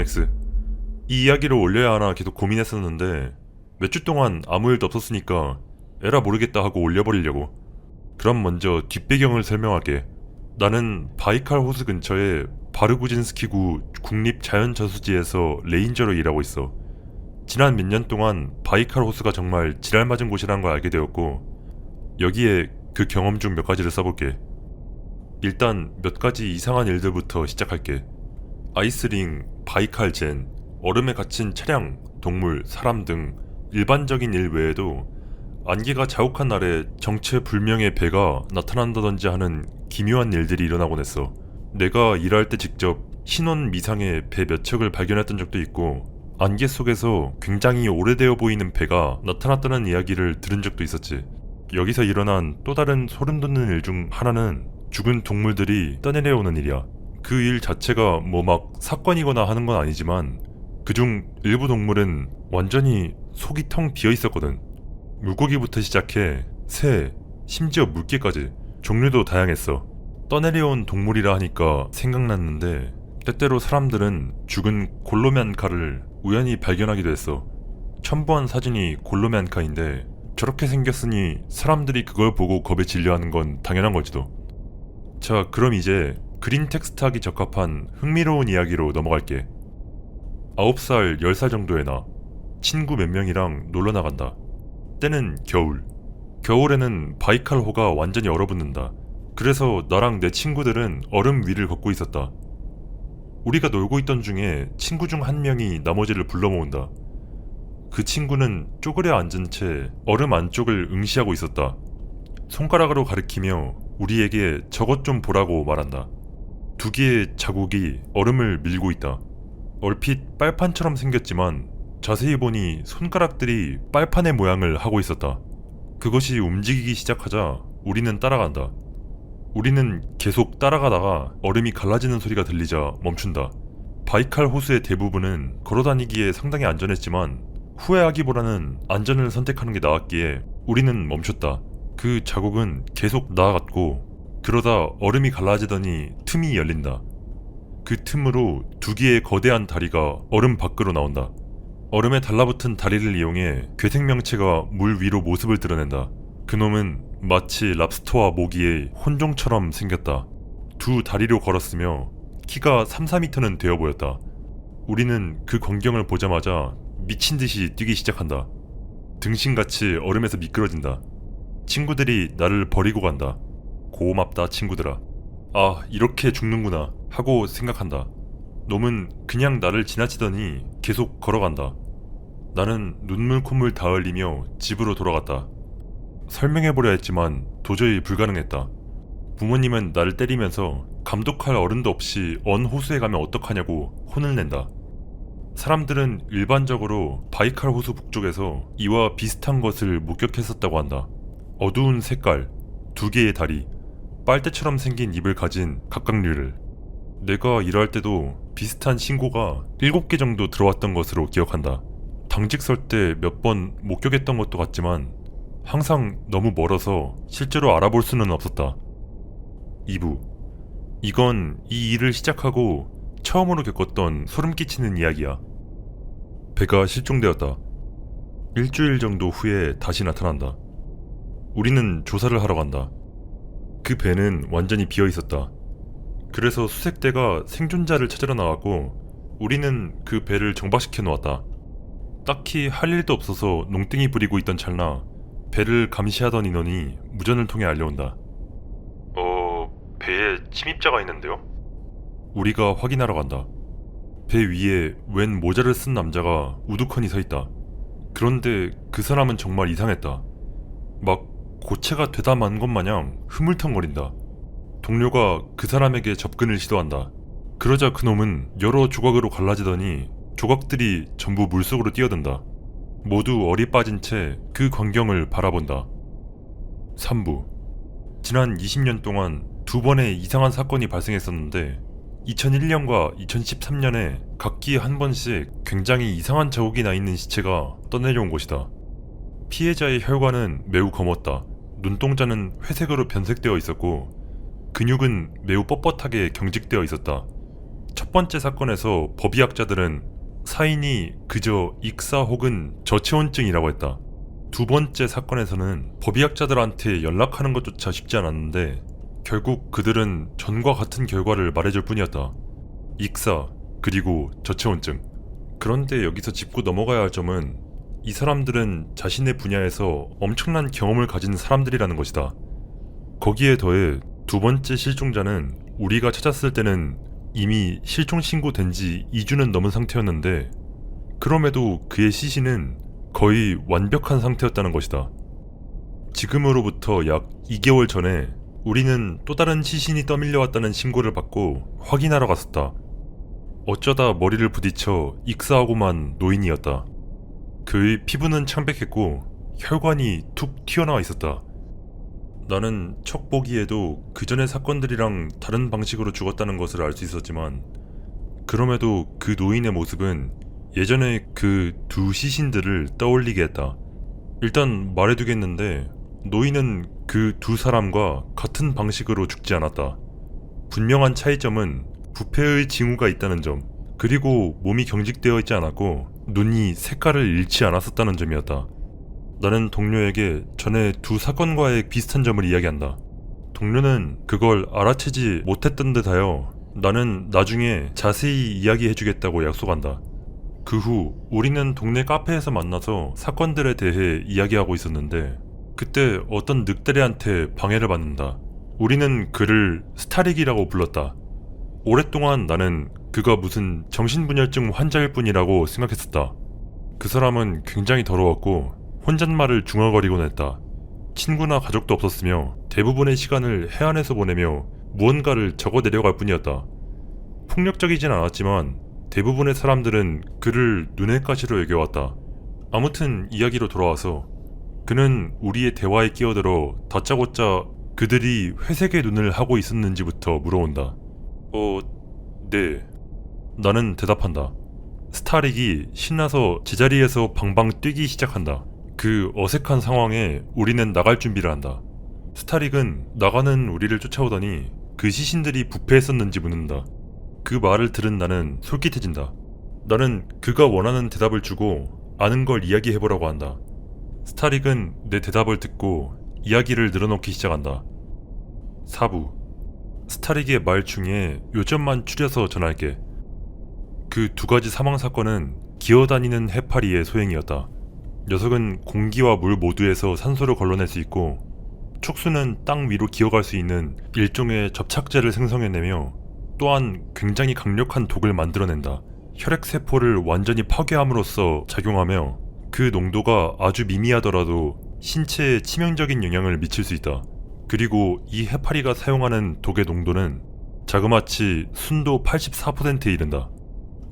X. 이 이야기를 올려야 하나 계속 고민했었는데 몇 주 동안 아무 일도 없었으니까 에라 모르겠다 하고 올려버리려고. 그럼 먼저 뒷배경을 설명할게. 나는 바이칼 호수 근처에 바르구진스키구 국립자연저수지에서 레인저로 일하고 있어. 지난 몇 년 동안 바이칼 호수가 정말 지랄맞은 곳이라는 걸 알게 되었고, 여기에 그 경험 중 몇 가지를 써볼게. 일단 몇 가지 이상한 일들부터 시작할게. 아이스링, 바이칼 젠, 얼음에 갇힌 차량, 동물, 사람 등 일반적인 일 외에도 안개가 자욱한 날에 정체불명의 배가 나타난다든지 하는 기묘한 일들이 일어나곤 했어. 내가 일할 때 직접 흰원 미상의 배 몇 척을 발견했던 적도 있고, 안개 속에서 굉장히 오래되어 보이는 배가 나타났다는 이야기를 들은 적도 있었지. 여기서 일어난 또 다른 소름 돋는 일 중 하나는 죽은 동물들이 떠내려오는 일이야. 그 일 자체가 뭐 막 사건이거나 하는 건 아니지만 그중 일부 동물은 완전히 속이 텅 비어 있었거든. 물고기부터 시작해 새, 심지어 물개까지 종류도 다양했어. 떠내려온 동물이라 하니까 생각났는데, 때때로 사람들은 죽은 골로면카를 우연히 발견하기도 했어. 첨부한 사진이 골로면카인데 저렇게 생겼으니 사람들이 그걸 보고 겁에 질려하는 건 당연한 걸지도. 자, 그럼 이제 그린 텍스트 하기 적합한 흥미로운 이야기로 넘어갈게. 9살, 10살 정도의 나, 친구 몇 명이랑 놀러 나간다. 때는 겨울. 겨울에는 바이칼호가 완전히 얼어붙는다. 그래서 나랑 내 친구들은 얼음 위를 걷고 있었다. 우리가 놀고 있던 중에 친구 중 한 명이 나머지를 불러 모은다. 그 친구는 쪼그려 앉은 채 얼음 안쪽을 응시하고 있었다. 손가락으로 가리키며 우리에게 저것 좀 보라고 말한다. 두 개의 자국이 얼음을 밀고 있다. 얼핏 빨판처럼 생겼지만 자세히 보니 손가락들이 빨판의 모양을 하고 있었다. 그것이 움직이기 시작하자 우리는 따라간다. 우리는 계속 따라가다가 얼음이 갈라지는 소리가 들리자 멈춘다. 바이칼 호수의 대부분은 걸어다니기에 상당히 안전했지만 후회하기보다는 안전을 선택하는 게 나았기에 우리는 멈췄다. 그 자국은 계속 나아갔고, 그러다 얼음이 갈라지더니 틈이 열린다. 그 틈으로 두 개의 거대한 다리가 얼음 밖으로 나온다. 얼음에 달라붙은 다리를 이용해 괴생명체가 물 위로 모습을 드러낸다. 그놈은 마치 랍스터와 모기의 혼종처럼 생겼다. 두 다리로 걸었으며 키가 3-4m는 되어 보였다. 우리는 그 광경을 보자마자 미친듯이 뛰기 시작한다. 등신같이 얼음에서 미끄러진다. 친구들이 나를 버리고 간다. 고맙다 친구들아. 아, 이렇게 죽는구나 하고 생각한다. 놈은 그냥 나를 지나치더니 계속 걸어간다. 나는 눈물 콧물 다 흘리며 집으로 돌아갔다. 설명해보려 했지만 도저히 불가능했다. 부모님은 나를 때리면서 감독할 어른도 없이 언 호수에 가면 어떡하냐고 혼을 낸다. 사람들은 일반적으로 바이칼 호수 북쪽에서 이와 비슷한 것을 목격했었다고 한다. 어두운 색깔, 두 개의 다리, 빨대처럼 생긴 입을 가진 갑각류를. 내가 일할 때도 비슷한 신고가 7개 정도 들어왔던 것으로 기억한다. 당직 설 때 몇 번 목격했던 것도 같지만 항상 너무 멀어서 실제로 알아볼 수는 없었다. 2부. 이건 이 일을 시작하고 처음으로 겪었던 소름 끼치는 이야기야. 배가 실종되었다. 일주일 정도 후에 다시 나타난다. 우리는 조사를 하러 간다. 그 배는 완전히 비어 있었다. 그래서 수색대가 생존자를 찾으러 나왔고 우리는 그 배를 정박시켜 놓았다. 딱히 할 일도 없어서 농땡이 부리고 있던 찰나 배를 감시하던 인원이 무전을 통해 알려온다. 배에 침입자가 있는데요? 우리가 확인하러 간다. 배 위에 웬 모자를 쓴 남자가 우두커니 서 있다. 그런데 그 사람은 정말 이상했다. 막 고체가 되다 만 것 마냥 흐물텅거린다. 동료가 그 사람에게 접근을 시도한다. 그러자 그놈은 여러 조각으로 갈라지더니 조각들이 전부 물속으로 뛰어든다. 모두 얼이 빠진 채 그 광경을 바라본다. 3부. 지난 20년 동안 2번의 이상한 사건이 발생했었는데 2001년과 2013년에 각기 한 번씩 굉장히 이상한 자국이 나 있는 시체가 떠내려온 곳이다. 피해자의 혈관은 매우 검었다. 눈동자는 회색으로 변색되어 있었고 근육은 매우 뻣뻣하게 경직되어 있었다. 첫 번째 사건에서 법의학자들은 사인이 그저 익사 혹은 저체온증이라고 했다. 두 번째 사건에서는 법의학자들한테 연락하는 것조차 쉽지 않았는데 결국 그들은 전과 같은 결과를 말해줄 뿐이었다. 익사, 그리고 저체온증. 그런데 여기서 짚고 넘어가야 할 점은 이 사람들은 자신의 분야에서 엄청난 경험을 가진 사람들이라는 것이다. 거기에 더해 두 번째 실종자는 우리가 찾았을 때는 이미 실종 신고된 지 2주는 넘은 상태였는데 그럼에도 그의 시신은 거의 완벽한 상태였다는 것이다. 지금으로부터 약 2개월 전에 우리는 또 다른 시신이 떠밀려왔다는 신고를 받고 확인하러 갔었다. 어쩌다 머리를 부딪혀 익사하고만 노인이었다. 그의 피부는 창백했고 혈관이 툭 튀어나와 있었다. 나는 척 보기에도 그 전의 사건들이랑 다른 방식으로 죽었다는 것을 알 수 있었지만 그럼에도 그 노인의 모습은 예전에 그 두 시신들을 떠올리게 했다. 일단 말해두겠는데 노인은 그 두 사람과 같은 방식으로 죽지 않았다. 분명한 차이점은 부패의 징후가 있다는 점, 그리고 몸이 경직되어 있지 않았고 눈이 색깔을 잃지 않았었다는 점이었다. 나는 동료에게 전에 두 사건과의 비슷한 점을 이야기한다. 동료는 그걸 알아채지 못했던 듯하여 나는 나중에 자세히 이야기해주겠다고 약속한다. 그 후 우리는 동네 카페에서 만나서 사건들에 대해 이야기하고 있었는데 그때 어떤 늑대리한테 방해를 받는다. 우리는 그를 스타릭이라고 불렀다. 오랫동안 나는 그가 무슨 정신분열증 환자일 뿐이라고 생각했었다. 그 사람은 굉장히 더러웠고 혼잣말을 중얼거리곤 했다. 친구나 가족도 없었으며 대부분의 시간을 해안에서 보내며 무언가를 적어내려갈 뿐이었다. 폭력적이진 않았지만 대부분의 사람들은 그를 눈의 가시로 여겨왔다. 아무튼 이야기로 돌아와서 그는 우리의 대화에 끼어들어 다짜고짜 그들이 회색의 눈을 하고 있었는지부터 물어온다. 네. 나는 대답한다. 스타릭이 신나서 제자리에서 방방 뛰기 시작한다. 그 어색한 상황에 우리는 나갈 준비를 한다. 스타릭은 나가는 우리를 쫓아오더니 그 시신들이 부패했었는지 묻는다. 그 말을 들은 나는 솔깃해진다. 나는 그가 원하는 대답을 주고 아는 걸 이야기해보라고 한다. 스타릭은 내 대답을 듣고 이야기를 늘어놓기 시작한다. 사부. 스타릭의 말 중에 요점만 추려서 전할게. 그 두 가지 사망 사건은 기어다니는 해파리의 소행이었다. 녀석은 공기와 물 모두에서 산소를 걸러낼 수 있고 촉수는 땅 위로 기어갈 수 있는 일종의 접착제를 생성해내며 또한 굉장히 강력한 독을 만들어낸다. 혈액세포를 완전히 파괴함으로써 작용하며 그 농도가 아주 미미하더라도 신체에 치명적인 영향을 미칠 수 있다. 그리고 이 해파리가 사용하는 독의 농도는 자그마치 순도 84%에 이른다.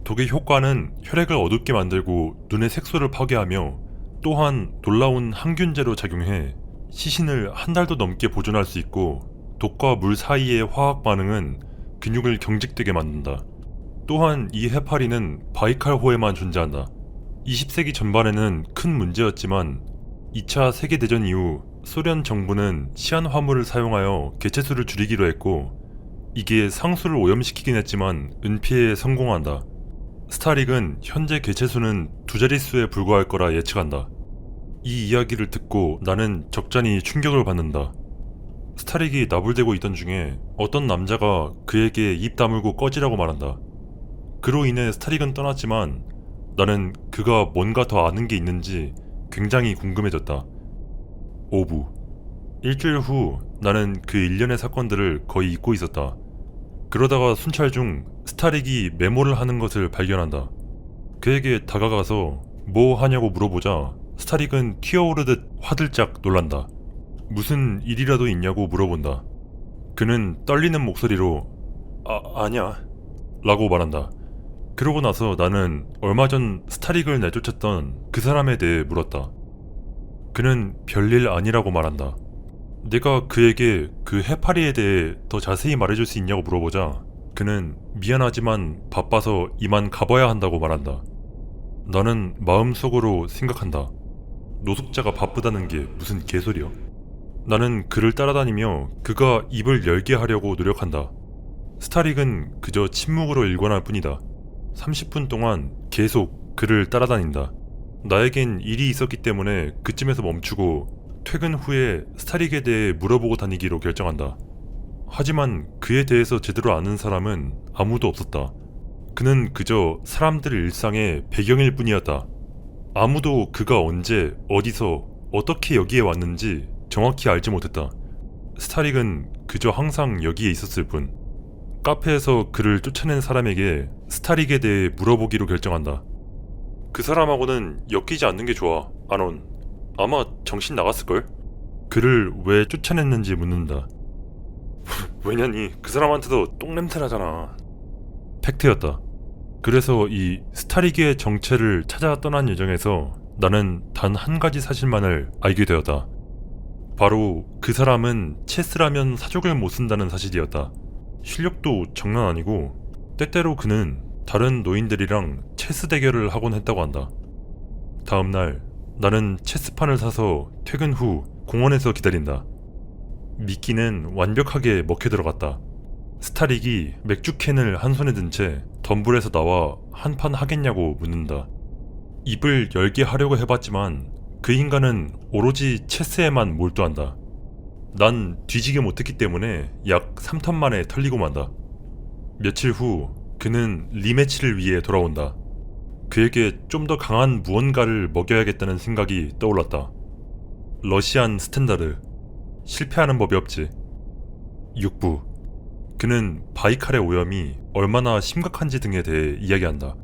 독의 효과는 혈액을 어둡게 만들고 눈의 색소를 파괴하며 또한 놀라운 항균제로 작용해 시신을 한 달도 넘게 보존할 수 있고 독과 물 사이의 화학 반응은 근육을 경직되게 만든다. 또한 이 해파리는 바이칼호에만 존재한다. 20세기 전반에는 큰 문제였지만 2차 세계대전 이후 소련 정부는 시한화물을 사용하여 개체수를 줄이기로 했고 이게 상수를 오염시키긴 했지만 은폐에 성공한다. 스타릭은 현재 개체수는 두 자릿수에 불과할 거라 예측한다. 이 이야기를 듣고 나는 적잖이 충격을 받는다. 스타릭이 나불대고 있던 중에 어떤 남자가 그에게 입 다물고 꺼지라고 말한다. 그로 인해 스타릭은 떠났지만 나는 그가 뭔가 더 아는 게 있는지 굉장히 궁금해졌다. 5부. 일주일 후 나는 그 일련의 사건들을 거의 잊고 있었다. 그러다가 순찰 중 스타릭이 메모를 하는 것을 발견한다. 그에게 다가가서 뭐 하냐고 물어보자 스타릭은 튀어오르듯 화들짝 놀란다. 무슨 일이라도 있냐고 물어본다. 그는 떨리는 목소리로 아니야 라고 말한다. 그러고 나서 나는 얼마 전 스타릭을 내쫓았던 그 사람에 대해 물었다. 그는 별일 아니라고 말한다. 내가 그에게 그 해파리에 대해 더 자세히 말해줄 수 있냐고 물어보자 그는 미안하지만 바빠서 이만 가봐야 한다고 말한다. 나는 마음속으로 생각한다. 노숙자가 바쁘다는 게 무슨 개소리야. 나는 그를 따라다니며 그가 입을 열게 하려고 노력한다. 스타릭은 그저 침묵으로 일관할 뿐이다. 30분 동안 계속 그를 따라다닌다. 나에겐 일이 있었기 때문에 그쯤에서 멈추고 퇴근 후에 스타릭에 대해 물어보고 다니기로 결정한다. 하지만 그에 대해서 제대로 아는 사람은 아무도 없었다. 그는 그저 사람들의 일상의 배경일 뿐이었다. 아무도 그가 언제, 어디서, 어떻게 여기에 왔는지 정확히 알지 못했다. 스타릭은 그저 항상 여기에 있었을 뿐. 카페에서 그를 쫓아낸 사람에게 스타릭에 대해 물어보기로 결정한다. 그 사람하고는 엮이지 않는 게 좋아, 아논. 아마 정신 나갔을걸? 그를 왜 쫓아냈는지 묻는다. 왜냐니 그 사람한테도 똥냄새 나잖아. 팩트였다. 그래서 이 스타릭의 정체를 찾아 떠난 여정에서 나는 단 한 가지 사실만을 알게 되었다. 바로 그 사람은 체스라면 사족을 못 쓴다는 사실이었다. 실력도 장난 아니고 때때로 그는 다른 노인들이랑 체스 대결을 하곤 했다고 한다. 다음날 나는 체스판을 사서 퇴근 후 공원에서 기다린다. 미끼는 완벽하게 먹혀 들어갔다. 스타릭이 맥주캔을 한 손에 든 채 덤불에서 나와 한 판 하겠냐고 묻는다. 입을 열게 하려고 해봤지만 그 인간은 오로지 체스에만 몰두한다. 난 뒤지게 못했기 때문에 약 3턴 만에 털리고 만다. 며칠 후 그는 리매치를 위해 돌아온다. 그에게 좀 더 강한 무언가를 먹여야겠다는 생각이 떠올랐다. 러시안 스탠다드. 실패하는 법이 없지. 6부. 그는 바이칼의 오염이 얼마나 심각한지 등에 대해 이야기한다.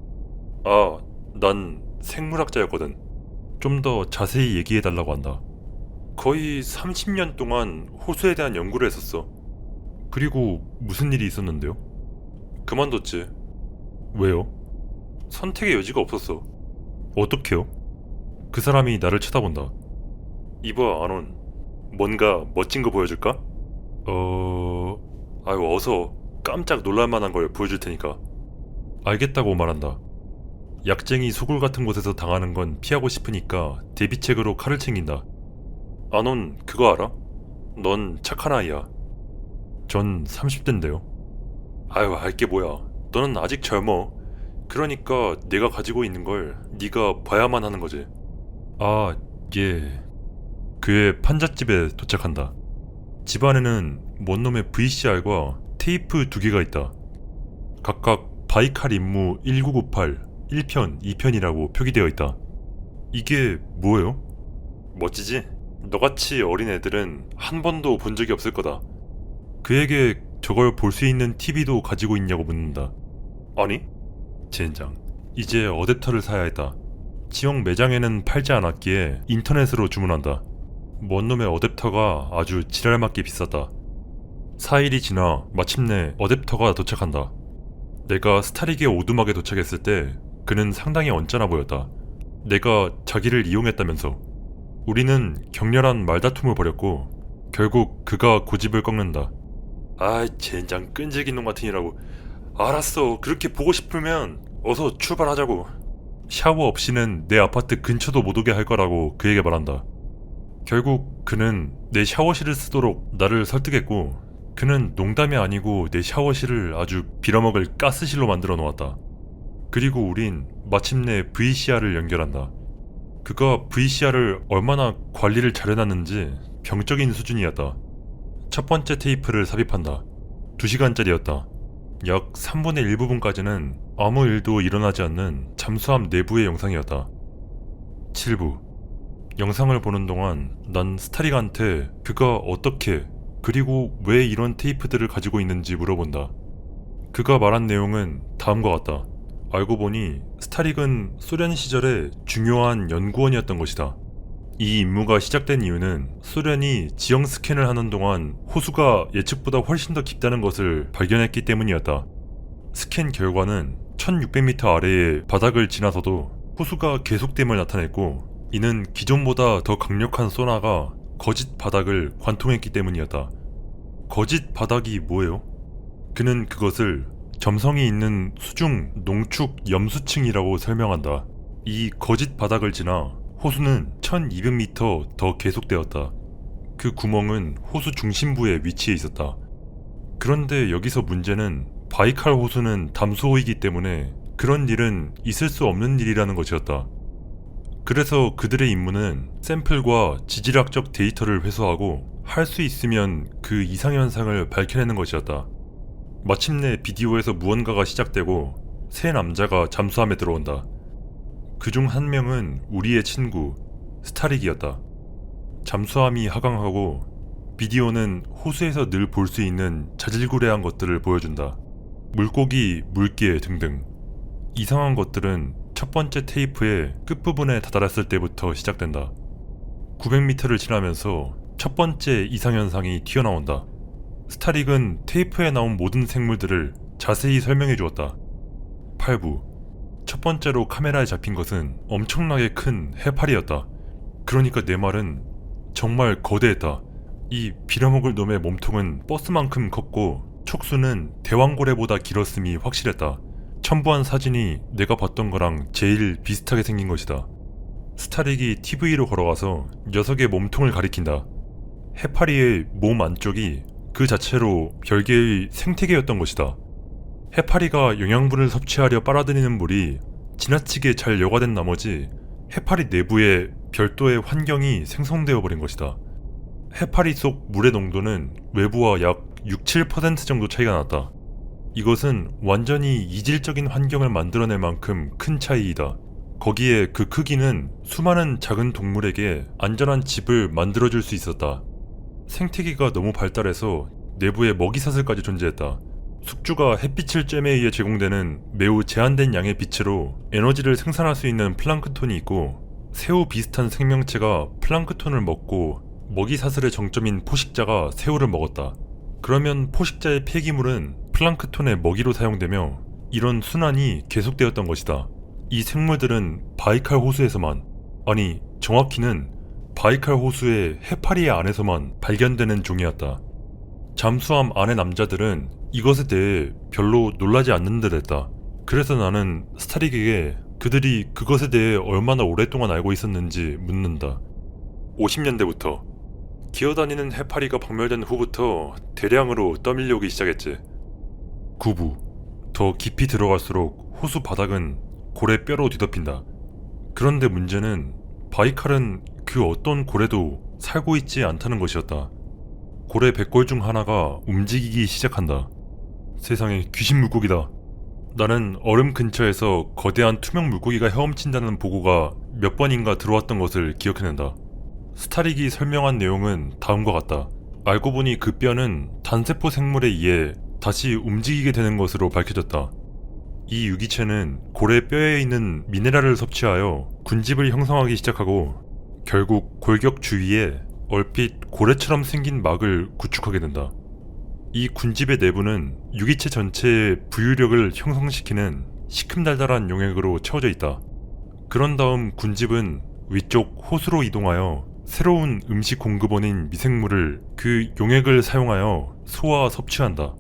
아, 난 생물학자였거든. 좀 더 자세히 얘기해달라고 한다. 거의 30년 동안 호수에 대한 연구를 했었어. 그리고 무슨 일이 있었는데요? 그만뒀지. 왜요? 선택의 여지가 없었어. 어떻게요? 그 사람이 나를 쳐다본다. 이봐, 아논. 뭔가 멋진 거 보여줄까? 아유, 어서 깜짝 놀랄만한 걸 보여줄 테니까. 알겠다고 말한다. 약쟁이 소굴 같은 곳에서 당하는 건 피하고 싶으니까 대비책으로 칼을 챙긴다. 아논 그거 알아? 넌 착한 아이야. 전 30대인데요. 아유, 알게 뭐야. 너는 아직 젊어. 그러니까 내가 가지고 있는 걸 네가 봐야만 하는 거지. 아, 예. 그의 판잣집에 도착한다. 집 안에는 뭔 놈의 VCR과 테이프 2개가 있다. 각각 바이칼 임무 1998, 1편, 2편이라고 표기되어 있다. 이게 뭐예요? 멋지지? 너같이 어린 애들은 한 번도 본 적이 없을 거다. 그에게 저걸 볼 수 있는 TV도 가지고 있냐고 묻는다. 아니? 젠장. 이제 어댑터를 사야 했다. 지역 매장에는 팔지 않았기에 인터넷으로 주문한다. 뭔 놈의 어댑터가 아주 지랄맞게 비쌌다. 4일이 지나 마침내 어댑터가 도착한다. 내가 스타릭의 오두막에 도착했을 때 그는 상당히 언짢아 보였다. 내가 자기를 이용했다면서. 우리는 격렬한 말다툼을 벌였고 결국 그가 고집을 꺾는다. 아이 젠장 끈질긴 놈 같으니라고. 알았어, 그렇게 보고 싶으면 어서 출발하자고. 샤워 없이는 내 아파트 근처도 못 오게 할 거라고 그에게 말한다. 결국 그는 내 샤워실을 쓰도록 나를 설득했고 그는 농담이 아니고 내 샤워실을 아주 빌어먹을 가스실로 만들어 놓았다. 그리고 우린 마침내 VCR을 연결한다. 그가 VCR을 얼마나 관리를 잘해놨는지 병적인 수준이었다. 첫 번째 테이프를 삽입한다. 2시간짜리였다. 약 3분의 1부분까지는 아무 일도 일어나지 않는 잠수함 내부의 영상이었다. 7부. 영상을 보는 동안 난 스타릭한테 그가 어떻게 그리고 왜 이런 테이프들을 가지고 있는지 물어본다. 그가 말한 내용은 다음과 같다. 알고 보니 스타릭은 소련 시절에 중요한 연구원이었던 것이다. 이 임무가 시작된 이유는 소련이 지형 스캔을 하는 동안 호수가 예측보다 훨씬 더 깊다는 것을 발견했기 때문이었다. 스캔 결과는 1600m 아래의 바닥을 지나서도 호수가 계속됨을 나타냈고 이는 기존보다 더 강력한 소나가 거짓 바닥을 관통했기 때문이었다. 거짓 바닥이 뭐예요? 그는 그것을 점성이 있는 수중 농축 염수층이라고 설명한다. 이 거짓 바닥을 지나 호수는 1200m 더 계속되었다. 그 구멍은 호수 중심부에 위치해 있었다. 그런데 여기서 문제는 바이칼 호수는 담수호이기 때문에 그런 일은 있을 수 없는 일이라는 것이었다. 그래서 그들의 임무는 샘플과 지질학적 데이터를 회수하고 할 수 있으면 그 이상현상을 밝혀내는 것이었다. 마침내 비디오에서 무언가가 시작되고 세 남자가 잠수함에 들어온다. 그중 한 명은 우리의 친구 스타릭이었다. 잠수함이 하강하고 비디오는 호수에서 늘 볼 수 있는 자질구레한 것들을 보여준다. 물고기, 물개 등등. 이상한 것들은 첫 번째 테이프의 끝부분에 다다랐을 때부터 시작된다. 900m를 지나면서 첫 번째 이상현상이 튀어나온다. 스타릭은 테이프에 나온 모든 생물들을 자세히 설명해 주었다. 8부. 첫 번째로 카메라에 잡힌 것은 엄청나게 큰 해파리였다. 그러니까 내 말은 정말 거대했다. 이 빌어먹을 놈의 몸통은 버스만큼 컸고 촉수는 대왕고래보다 길었음이 확실했다. 첨부한 사진이 내가 봤던 거랑 제일 비슷하게 생긴 것이다. 스타릭이 TV로 걸어가서 녀석의 몸통을 가리킨다. 해파리의 몸 안쪽이 그 자체로 별개의 생태계였던 것이다. 해파리가 영양분을 섭취하려 빨아들이는 물이 지나치게 잘 여과된 나머지 해파리 내부에 별도의 환경이 생성되어 버린 것이다. 해파리 속 물의 농도는 외부와 약 6-7% 정도 차이가 났다. 이것은 완전히 이질적인 환경을 만들어낼 만큼 큰 차이이다. 거기에 그 크기는 수많은 작은 동물에게 안전한 집을 만들어줄 수 있었다. 생태계가 너무 발달해서 내부에 먹이사슬까지 존재했다. 숙주가 햇빛을 쬐에 의해 제공되는 매우 제한된 양의 빛으로 에너지를 생산할 수 있는 플랑크톤이 있고 새우 비슷한 생명체가 플랑크톤을 먹고 먹이사슬의 정점인 포식자가 새우를 먹었다. 그러면 포식자의 폐기물은 플랑크톤의 먹이로 사용되며 이런 순환이 계속되었던 것이다. 이 생물들은 바이칼 호수에서만, 아니 정확히는 바이칼 호수의 해파리 안에서만 발견되는 종이었다. 잠수함 안의 남자들은 이것에 대해 별로 놀라지 않는 듯 했다. 그래서 나는 스타릭에게 그들이 그것에 대해 얼마나 오랫동안 알고 있었는지 묻는다. 50년대부터 기어다니는 해파리가 박멸된 후부터 대량으로 떠밀려오기 시작했지. 9부. 더 깊이 들어갈수록 호수 바닥은 고래 뼈로 뒤덮인다. 그런데 문제는 바이칼은 그 어떤 고래도 살고 있지 않다는 것이었다. 고래 백골 중 하나가 움직이기 시작한다. 세상에, 귀신 물고기다. 나는 얼음 근처에서 거대한 투명 물고기가 헤엄친다는 보고가 몇 번인가 들어왔던 것을 기억해낸다. 스타릭이 설명한 내용은 다음과 같다. 알고 보니 그 뼈는 단세포 생물에 의해 다시 움직이게 되는 것으로 밝혀졌다. 이 유기체는 고래 뼈에 있는 미네랄을 섭취하여 군집을 형성하기 시작하고 결국 골격 주위에 얼핏 고래처럼 생긴 막을 구축하게 된다. 이 군집의 내부는 유기체 전체의 부유력을 형성시키는 시큼달달한 용액으로 채워져 있다. 그런 다음 군집은 위쪽 호수로 이동하여 새로운 음식 공급원인 미생물을 그 용액을 사용하여 소화 섭취한다.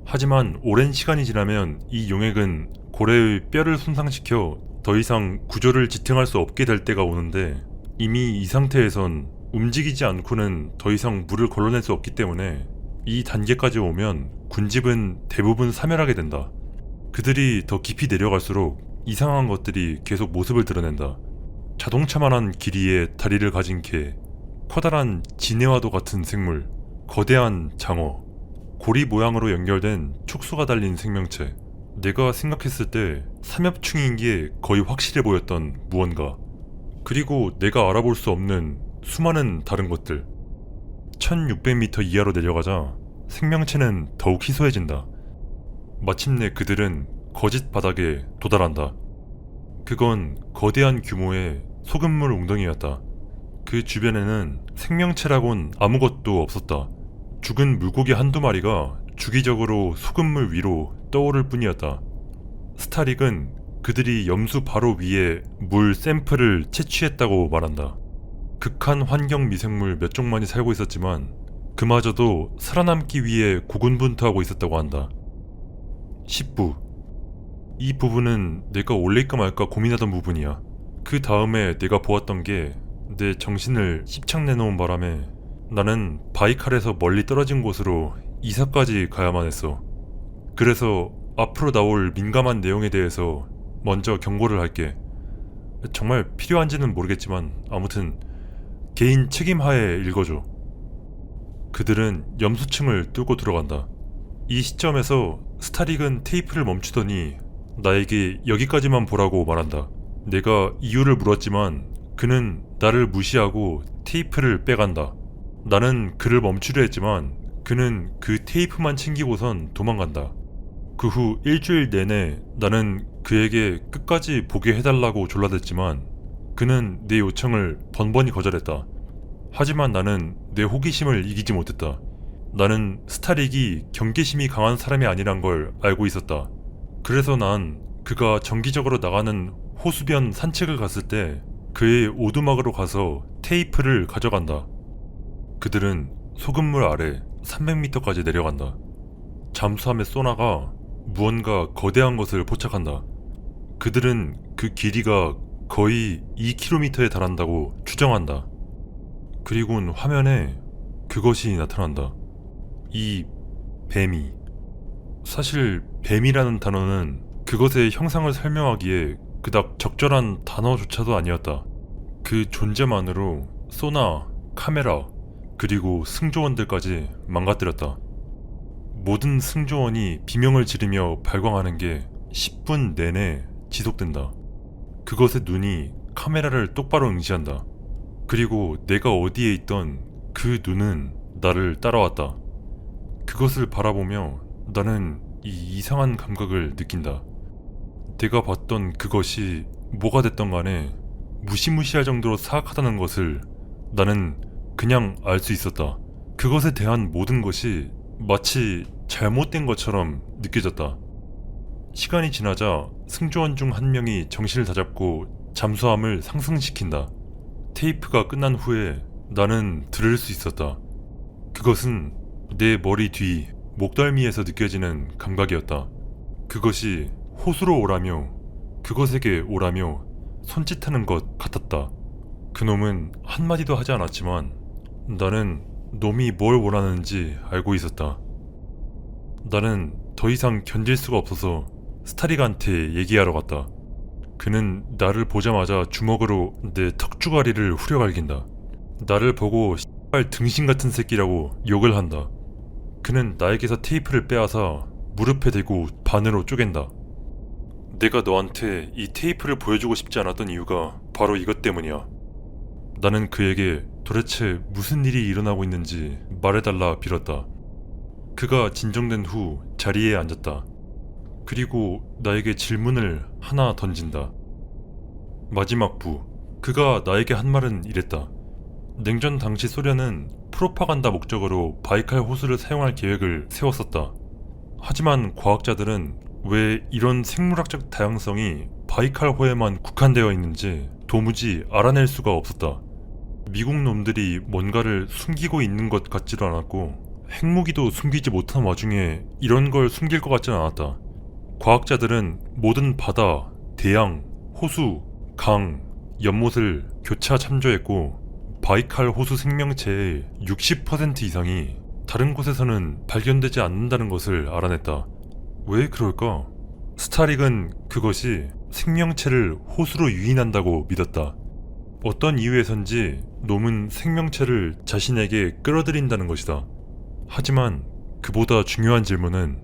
하지만 오랜 시간이 지나면 이 용액은 고래의 뼈를 손상시켜 더 이상 구조를 지탱할 수 없게 될 때가 오는데 이미 이 상태에선 움직이지 않고는 더 이상 물을 걸러낼 수 없기 때문에 이 단계까지 오면 군집은 대부분 사멸하게 된다. 그들이 더 깊이 내려갈수록 이상한 것들이 계속 모습을 드러낸다. 자동차만한 길이의 다리를 가진 개, 커다란 지네와도 같은 생물, 거대한 장어, 고리 모양으로 연결된 촉수가 달린 생명체. 내가 생각했을 때 삼엽충인 게 거의 확실해 보였던 무언가. 그리고 내가 알아볼 수 없는 수많은 다른 것들. 1600m 이하로 내려가자 생명체는 더욱 희소해진다. 마침내 그들은 거짓 바닥에 도달한다. 그건 거대한 규모의 소금물 웅덩이였다. 그 주변에는 생명체라곤 아무것도 없었다. 죽은 물고기 한두 마리가 주기적으로 소금물 위로 떠오를 뿐이었다. 스타릭은 그들이 염수 바로 위에 물 샘플을 채취했다고 말한다. 극한 환경 미생물 몇 종만이 살고 있었지만 그마저도 살아남기 위해 고군분투하고 있었다고 한다. 10부. 이 부분은 내가 올릴까 말까 고민하던 부분이야. 그 다음에 내가 보았던 게 내 정신을 씹창 내놓은 바람에 나는 바이칼에서 멀리 떨어진 곳으로 이사까지 가야만 했어. 그래서 앞으로 나올 민감한 내용에 대해서 먼저 경고를 할게. 정말 필요한지는 모르겠지만 아무튼 개인 책임하에 읽어줘. 그들은 염소층을 뚫고 들어간다. 이 시점에서 스타릭은 테이프를 멈추더니 나에게 여기까지만 보라고 말한다. 내가 이유를 물었지만 그는 나를 무시하고 테이프를 빼간다. 나는 그를 멈추려 했지만 그는 그 테이프만 챙기고선 도망간다. 그 후 일주일 내내 나는 그에게 끝까지 보게 해달라고 졸라댔지만 그는 내 요청을 번번이 거절했다. 하지만 나는 내 호기심을 이기지 못했다. 나는 스타릭이 경계심이 강한 사람이 아니란 걸 알고 있었다. 그래서 난 그가 정기적으로 나가는 호수변 산책을 갔을 때 그의 오두막으로 가서 테이프를 가져간다. 그들은 소금물 아래 300m까지 내려간다. 잠수함의 소나가 무언가 거대한 것을 포착한다. 그들은 그 길이가 거의 2km에 달한다고 추정한다. 그리고는 화면에 그것이 나타난다. 이 뱀이. 사실 뱀이라는 단어는 그것의 형상을 설명하기에 그닥 적절한 단어조차도 아니었다. 그 존재만으로 소나, 카메라, 그리고 승조원들까지 망가뜨렸다. 모든 승조원이 비명을 지르며 발광하는 게 10분 내내 지속된다. 그것의 눈이 카메라를 똑바로 응시한다. 그리고 내가 어디에 있던 그 눈은 나를 따라왔다. 그것을 바라보며 나는 이 이상한 감각을 느낀다. 내가 봤던 그것이 뭐가 됐던 간에 무시무시할 정도로 사악하다는 것을 나는 그냥 알 수 있었다. 그것에 대한 모든 것이 마치 잘못된 것처럼 느껴졌다. 시간이 지나자 승조원 중 한 명이 정신을 다잡고 잠수함을 상승시킨다. 테이프가 끝난 후에 나는 들을 수 있었다. 그것은 내 머리 뒤 목덜미에서 느껴지는 감각이었다. 그것이 호수로 오라며 그것에게 오라며 손짓하는 것 같았다. 그놈은 한마디도 하지 않았지만 나는 놈이 뭘 원하는지 알고 있었다. 나는 더 이상 견딜 수가 없어서 스타릭한테 얘기하러 갔다. 그는 나를 보자마자 주먹으로 내 턱주가리를 후려갈긴다. 나를 보고 씨발 등신 같은 새끼라고 욕을 한다. 그는 나에게서 테이프를 빼앗아 무릎에 대고 반으로 쪼갠다. 내가 너한테 이 테이프를 보여주고 싶지 않았던 이유가 바로 이것 때문이야. 나는 그에게 도대체 무슨 일이 일어나고 있는지 말해달라 빌었다. 그가 진정된 후 자리에 앉았다. 그리고 나에게 질문을 하나 던진다. 마지막 부. 그가 나에게 한 말은 이랬다. 냉전 당시 소련은 프로파간다 목적으로 바이칼 호수를 사용할 계획을 세웠었다. 하지만 과학자들은 왜 이런 생물학적 다양성이 바이칼호에만 국한되어 있는지 도무지 알아낼 수가 없었다. 미국 놈들이 뭔가를 숨기고 있는 것 같지도 않았고 핵무기도 숨기지 못한 와중에 이런 걸 숨길 것 같지는 않았다. 과학자들은 모든 바다, 대양, 호수, 강, 연못을 교차 참조했고 바이칼 호수 생명체의 60% 이상이 다른 곳에서는 발견되지 않는다는 것을 알아냈다. 왜 그럴까? 스타릭은 그것이 생명체를 호수로 유인한다고 믿었다. 어떤 이유에선지 놈은 생명체를 자신에게 끌어들인다는 것이다. 하지만 그보다 중요한 질문은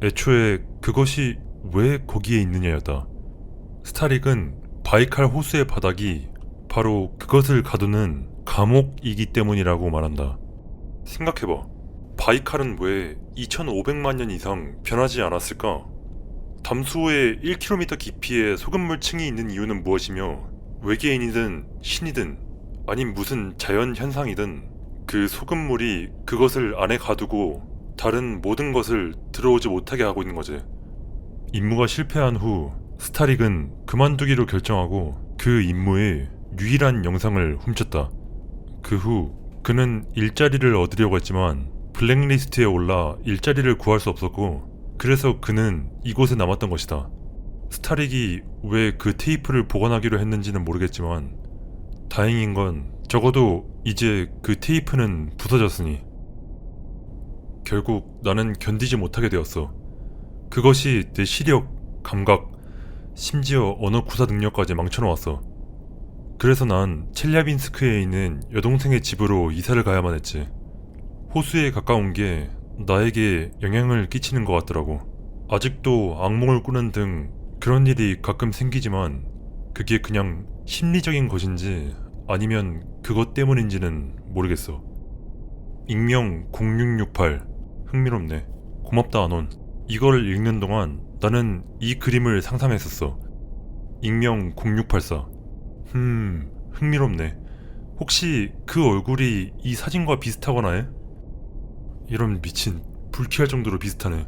애초에 그것이 왜 거기에 있느냐였다. 스타릭은 바이칼 호수의 바닥이 바로 그것을 가두는 감옥이기 때문이라고 말한다. 생각해봐. 바이칼은 왜 2500만 년 이상 변하지 않았을까? 담수호의 1km 깊이에 소금물층이 있는 이유는 무엇이며 외계인이든 신이든 아님 무슨 자연현상이든 그 소금물이 그것을 안에 가두고 다른 모든 것을 들어오지 못하게 하고 있는 거지. 임무가 실패한 후 스타릭은 그만두기로 결정하고 그 임무의 유일한 영상을 훔쳤다. 그 후 그는 일자리를 얻으려고 했지만 블랙리스트에 올라 일자리를 구할 수 없었고 그래서 그는 이곳에 남았던 것이다. 스타릭이 왜 그 테이프를 보관하기로 했는지는 모르겠지만 다행인 건 적어도 이제 그 테이프는 부서졌으니. 결국 나는 견디지 못하게 되었어. 그것이 내 시력, 감각, 심지어 언어 구사 능력까지 망쳐놓았어. 그래서 난 첼리아빈스크에 있는 여동생의 집으로 이사를 가야만 했지. 호수에 가까운 게 나에게 영향을 끼치는 것 같더라고. 아직도 악몽을 꾸는 등 그런 일이 가끔 생기지만 그게 그냥 심리적인 것인지 아니면 그것 때문인지는 모르겠어. 익명 0668. 흥미롭네. 고맙다 아논. 이걸 읽는 동안 나는 이 그림을 상상했었어. 익명 0684. 흥미롭네. 혹시 그 얼굴이 이 사진과 비슷하거나 해? 이런 미친, 불쾌할 정도로 비슷하네.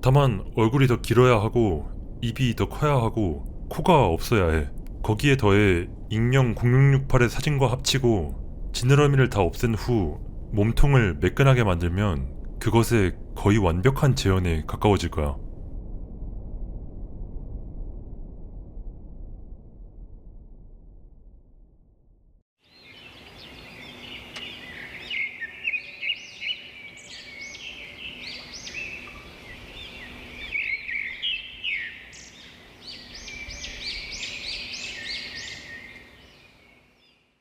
다만 얼굴이 더 길어야 하고 입이 더 커야 하고 코가 없어야 해. 거기에 더해 익명 0668의 사진과 합치고 지느러미를 다 없앤 후 몸통을 매끈하게 만들면 그것에 거의 완벽한 재현에 가까워질 거야.